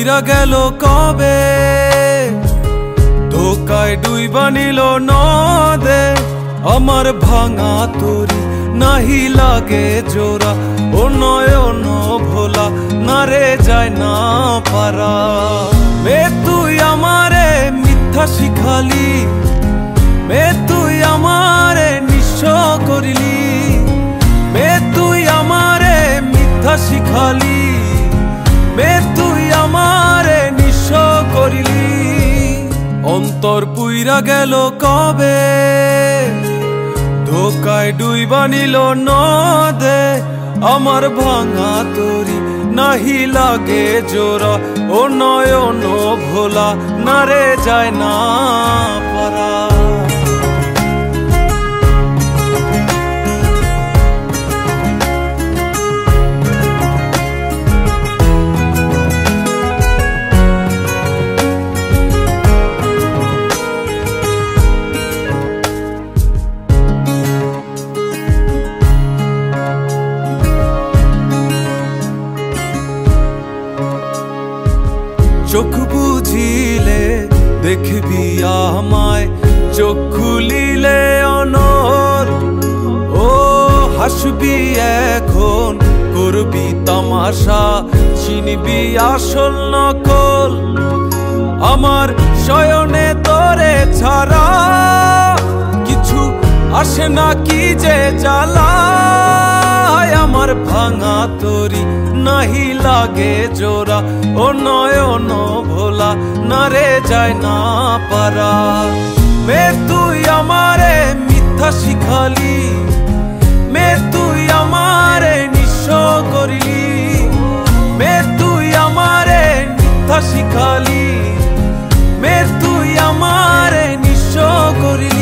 পুইরা গেল কবে, ধোকায় ডুইবা নিল নদে। আমার ভাঙা তরি নাহি লাগে জোড়া, ও নয়ন ভোলা না রে যায় না পারা। মে তুই আমারে মিথ্যা শিখালি, মে তুই আমারে নিঃস্ব করিলি। মে তুই আমারে মিথ্যা শিখালি, মে তুই আমারে নিঃস্ব করিলি। অন্তর পুইরা গেল কবে, ধোকায় ডুইবা নিল নদে। আমার ভাঙা তরি নাহি লাগে জোড়া, ও নয়ন ভোলা না রে যায় না পারা। চোখ বুঝিলে দেখবি আমায়, চোখ খুলিলে অনর। ও হাসবি এখন করবি তামাশা, চিনবি আসল নকল। আমার শয়নে তোরে ছাড়া কিছু আসে না কি যে জ্বালা। আমার ভাঙা তরি নাহি লাগে জোড়া, ও নয়ন ভোলা না রে যায় না পারা। মে তুই আমারে মিথ্যা শিখালি, মে তুই আমারে নিঃস্ব করিলি। মে তুই আমারে মিথ্যা শিখালি, মে তুই আমারে নিঃস্ব করিলি।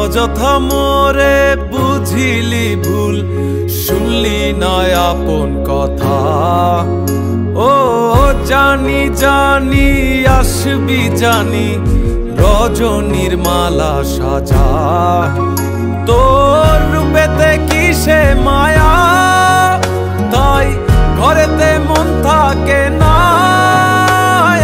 অযথা মোরে বুঝিলি ভুল, শুনলি না আপন কথা। ও জানি জানি আসবি জানি, রজনীর মালা সাজা। তোর রূপেতে কিসে মায়া, তাই ঘরেতে মন থাকে না।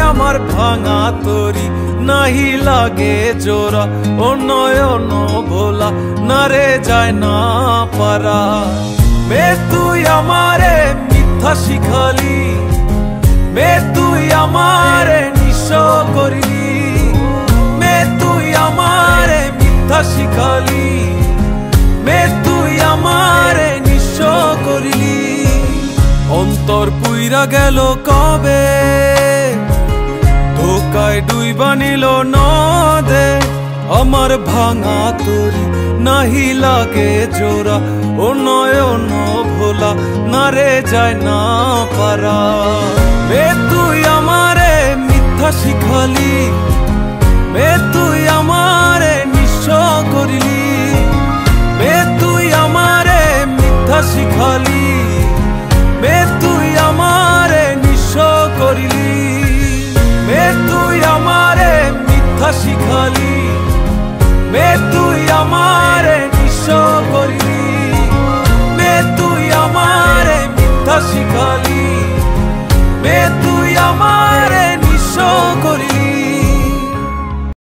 আমার ভাঙা তরি নাহি লাগে জোড়া, ও নয়ন ভোলা না রে যায় না পারা। মে তুই আমারে মিথ্যা শিখালি, মে তুই আমারে নিঃস্ব করিলি। মে তুই আমারে মিথ্যা শিখালি, মে তুই আমারে নিঃস্ব করিলি। অন্তর পুইরা গেল কবে, ধোকায় ডুইবা নিল নদে। আমার ভাঙা তরি নাহি লাগে জোড়া, ও নয়ন ভোলা না রে যায় না পারা। মে তুই আমারে মিথ্যা শিখালি, মে তুই আমারে নিঃস্ব করিলি। মে তুই আমারে মিথ্যা শিখালি, মে তুই আমারে নিঃস্ব করিলি। মে তুই আমারে মিথ্যা শিখালি, মে তুই আমার